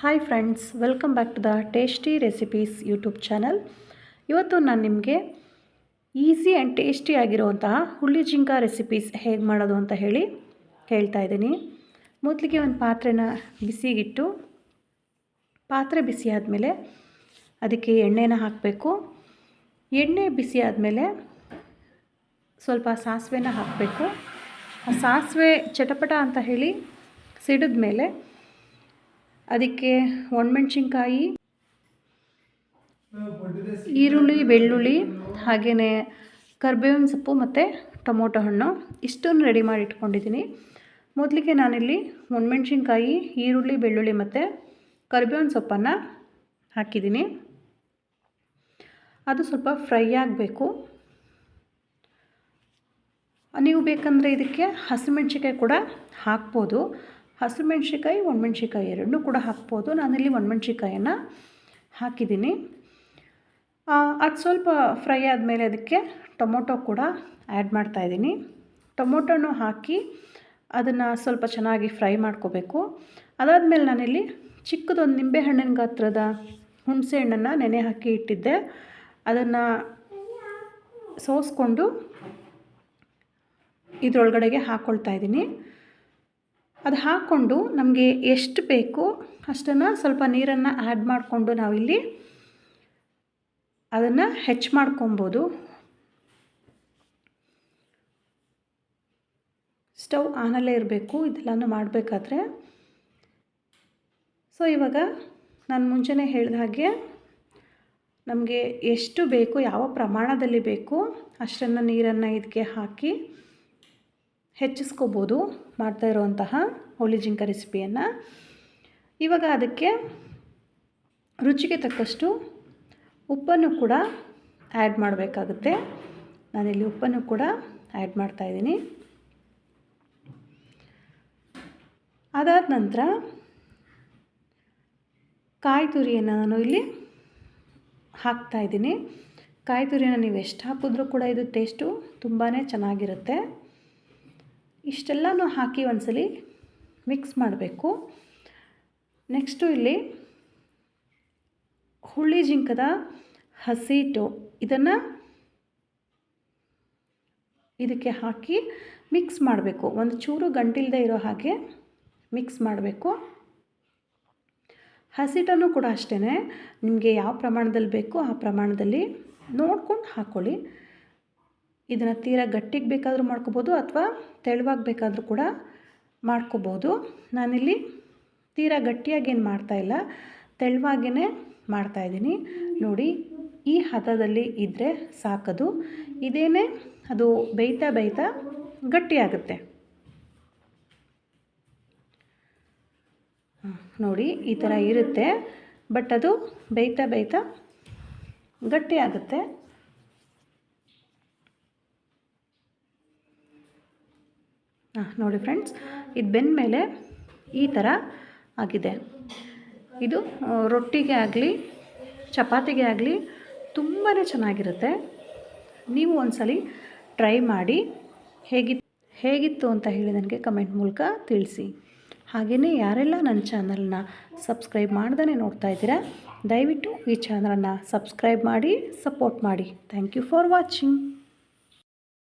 Hi friends, welcome back to the tasty recipes YouTube channel. ಇವತ್ತು ನಾನು ನಿಮಗೆ easy and tasty ಆಗಿರುವಂತಹ ಹುಳಿ ಜಿಂಕ ರೆಸಿಪೀಸ್ ಹೇಗೆ ಮಾಡೋದು ಅಂತ ಹೇಳ್ತಾ ಇದ್ದೀನಿ. ಮೊದಲಿಗೆ ಒಂದು ಪಾತ್ರೆನ ಬಿಸಿಗಿಟ್ಟು, ಪಾತ್ರೆ ಬಿಸಿ ಆದಮೇಲೆ ಅದಕ್ಕೆ ಎಣ್ಣೆನ ಹಾಕಬೇಕು. ಎಣ್ಣೆ ಬಿಸಿ ಆದಮೇಲೆ ಸ್ವಲ್ಪ ಸಾಸಿವೆನ ಹಾಕಬೇಕು. ಆ ಸಾಸಿವೆ ಚಟಪಟ ಅಂತ ಹೇಳಿ ಸಿಡಿದ ಮೇಲೆ ಅದಕ್ಕೆ ಒಣಮೆಣಸಿನ್ಕಾಯಿ, ಈರುಳ್ಳಿ, ಬೆಳ್ಳುಳ್ಳಿ, ಹಾಗೆಯೇ ಕರಿಬೇವಿನ ಸೊಪ್ಪು ಮತ್ತು ಟೊಮೊಟೊ ಹಣ್ಣು ಇಷ್ಟನ್ನು ರೆಡಿ ಮಾಡಿ ಇಟ್ಕೊಂಡಿದ್ದೀನಿ. ಮೊದಲಿಗೆ ನಾನಿಲ್ಲಿ ಒಣಮೆಣಸಿನ್ಕಾಯಿ, ಈರುಳ್ಳಿ, ಬೆಳ್ಳುಳ್ಳಿ ಮತ್ತು ಕರಿಬೇವಿನ ಸೊಪ್ಪನ್ನು ಹಾಕಿದ್ದೀನಿ. ಅದು ಸ್ವಲ್ಪ ಫ್ರೈ ಆಗಬೇಕು. ನೀವು ಬೇಕಂದರೆ ಇದಕ್ಕೆ ಹಸಿಮೆಣ್ಸಿಕಾಯಿ ಕೂಡ ಹಾಕ್ಬೋದು. ಹಸಿಮೆಣ್ಸಿಕಾಯಿ, ಒಣಮೆಣ್ಸಿಕಾಯಿ ಎರಡನ್ನೂ ಕೂಡ ಹಾಕ್ಬೋದು. ನಾನಿಲ್ಲಿ ಒಣಮೆಣ್ಸಿಕಾಯನ್ನು ಹಾಕಿದ್ದೀನಿ. ಅದು ಸ್ವಲ್ಪ ಫ್ರೈ ಆದಮೇಲೆ ಅದಕ್ಕೆ ಟೊಮೊಟೊ ಕೂಡ ಆ್ಯಡ್ ಮಾಡ್ತಾಯಿದ್ದೀನಿ. ಟೊಮೊಟೊನೂ ಹಾಕಿ ಅದನ್ನು ಸ್ವಲ್ಪ ಚೆನ್ನಾಗಿ ಫ್ರೈ ಮಾಡ್ಕೋಬೇಕು. ಅದಾದಮೇಲೆ ನಾನಿಲ್ಲಿ ಚಿಕ್ಕದೊಂದು ನಿಂಬೆಹಣ್ಣಿನ ಗಾತ್ರದ ಹುಣಸೆ ಹಣ್ಣನ್ನು ನೆನೆ ಹಾಕಿ ಇಟ್ಟಿದ್ದೆ. ಅದನ್ನು ಸೋಸ್ಕೊಂಡು ಇದರೊಳಗಡೆಗೆ ಹಾಕ್ಕೊಳ್ತಾ ಇದ್ದೀನಿ. ಅದು ಹಾಕ್ಕೊಂಡು ನಮಗೆ ಎಷ್ಟು ಬೇಕು ಅಷ್ಟನ್ನು ಸ್ವಲ್ಪ ನೀರನ್ನು ಆ್ಯಡ್ ಮಾಡಿಕೊಂಡು ನಾವಿಲ್ಲಿ ಅದನ್ನು ಹೆಚ್ಚು ಮಾಡ್ಕೊಬೋದು. ಸ್ಟವ್ ಆನಲ್ಲೇ ಇರಬೇಕು ಇದೆಲ್ಲನೂ ಮಾಡಬೇಕಾದ್ರೆ. ಸೊ ಇವಾಗ ನಾನು ಮುಂಚೆನೇ ಹೇಳಿದ ಹಾಗೆ ನಮಗೆ ಎಷ್ಟು ಬೇಕು, ಯಾವ ಪ್ರಮಾಣದಲ್ಲಿ ಬೇಕು ಅಷ್ಟನ್ನು ನೀರನ್ನು ಇದಕ್ಕೆ ಹಾಕಿ ಹೆಚ್ಚಿಸ್ಕೋಬೋದು ಮಾಡ್ತಾ ಇರುವಂತಹ ಹುಳಿ ಜಿಂಕ ರೆಸಿಪಿಯನ್ನು. ಇವಾಗ ಅದಕ್ಕೆ ರುಚಿಗೆ ತಕ್ಕಷ್ಟು ಉಪ್ಪನ್ನು ಕೂಡ ಆ್ಯಡ್ ಮಾಡಬೇಕಾಗುತ್ತೆ. ನಾನಿಲ್ಲಿ ಉಪ್ಪನ್ನು ಕೂಡ ಆ್ಯಡ್ ಮಾಡ್ತಾಯಿದ್ದೀನಿ. ಅದಾದ ನಂತರ ಕಾಯಿ ತುರಿಯನ್ನು ನಾನು ಇಲ್ಲಿ ಹಾಕ್ತಾಯಿದ್ದೀನಿ. ಕಾಯಿ ತುರಿಯನ್ನು ನೀವು ಎಷ್ಟು ಹಾಕಿದ್ರೂ ಕೂಡ ಇದು ಟೇಸ್ಟು ತುಂಬಾ ಚೆನ್ನಾಗಿರುತ್ತೆ. ಇಷ್ಟೆಲ್ಲನೂ ಹಾಕಿ ಒಂದ್ಸಲಿ ಮಿಕ್ಸ್ ಮಾಡಬೇಕು. ನೆಕ್ಸ್ಟು ಇಲ್ಲಿ ಹುಳಿ ಜಿಂಕದ ಹಸಿಟ್ಟು ಇದನ್ನು ಇದಕ್ಕೆ ಹಾಕಿ ಮಿಕ್ಸ್ ಮಾಡಬೇಕು. ಒಂದು ಚೂರು ಗಂಟಿಲ್ಲದೆ ಇರೋ ಹಾಗೆ ಮಿಕ್ಸ್ ಮಾಡಬೇಕು. ಹಸಿಟ್ಟನ್ನು ಕೂಡ ಅಷ್ಟೇ ನಿಮಗೆ ಯಾವ ಪ್ರಮಾಣದಲ್ಲಿ ಬೇಕೋ ಆ ಪ್ರಮಾಣದಲ್ಲಿ ನೋಡ್ಕೊಂಡು ಹಾಕ್ಕೊಳ್ಳಿ. ಇದನ್ನು ತೀರಾ ಗಟ್ಟಿಗೆ ಬೇಕಾದರೂ ಮಾಡ್ಕೋಬೋದು ಅಥವಾ ತೆಳುವಾಗಿ ಬೇಕಾದರೂ ಕೂಡ ಮಾಡ್ಕೋಬೋದು. ನಾನಿಲ್ಲಿ ತೀರಾ ಗಟ್ಟಿಯಾಗೇನು ಮಾಡ್ತಾಯಿಲ್ಲ, ತೆಳುವಾಗೇ ಮಾಡ್ತಾಯಿದ್ದೀನಿ. ನೋಡಿ, ಈ ಹದದಲ್ಲಿ ಇದ್ದರೆ ಸಾಕದು. ಇದೇನೇ ಅದು ಬೇಯ್ತಾ ಗಟ್ಟಿಯಾಗುತ್ತೆ. ನೋಡಿ, ಈ ಥರ ಇರುತ್ತೆ. ಬಟ್ ಅದು ಬೇಯ್ತಾ ಗಟ್ಟಿಯಾಗುತ್ತೆ. ನೋಡಿ ಫ್ರೆಂಡ್ಸ್, ಇದು ಬೆಂದ ಮೇಲೆ ಈ ಥರ ಆಗಿದೆ. ಇದು ರೊಟ್ಟಿಗೆ ಆಗಲಿ ಚಪಾತಿಗೆ ಆಗಲಿ ತುಂಬಾ ಚೆನ್ನಾಗಿರುತ್ತೆ. ನೀವು ಒಂದ್ಸಲಿ ಟ್ರೈ ಮಾಡಿ ಹೇಗಿತ್ತು ಅಂತ ಹೇಳಿ ನನಗೆ ಕಮೆಂಟ್ ಮೂಲಕ ತಿಳಿಸಿ. ಹಾಗೆಯೇ ಯಾರೆಲ್ಲ ನನ್ನ ಚಾನಲ್ನ ಸಬ್ಸ್ಕ್ರೈಬ್ ಮಾಡ್ದೇ ನೋಡ್ತಾ ಇದ್ದೀರಾ, ದಯವಿಟ್ಟು ಈ ಚಾನಲನ್ನು ಸಬ್ಸ್ಕ್ರೈಬ್ ಮಾಡಿ ಸಪೋರ್ಟ್ ಮಾಡಿ. Thank you for watching.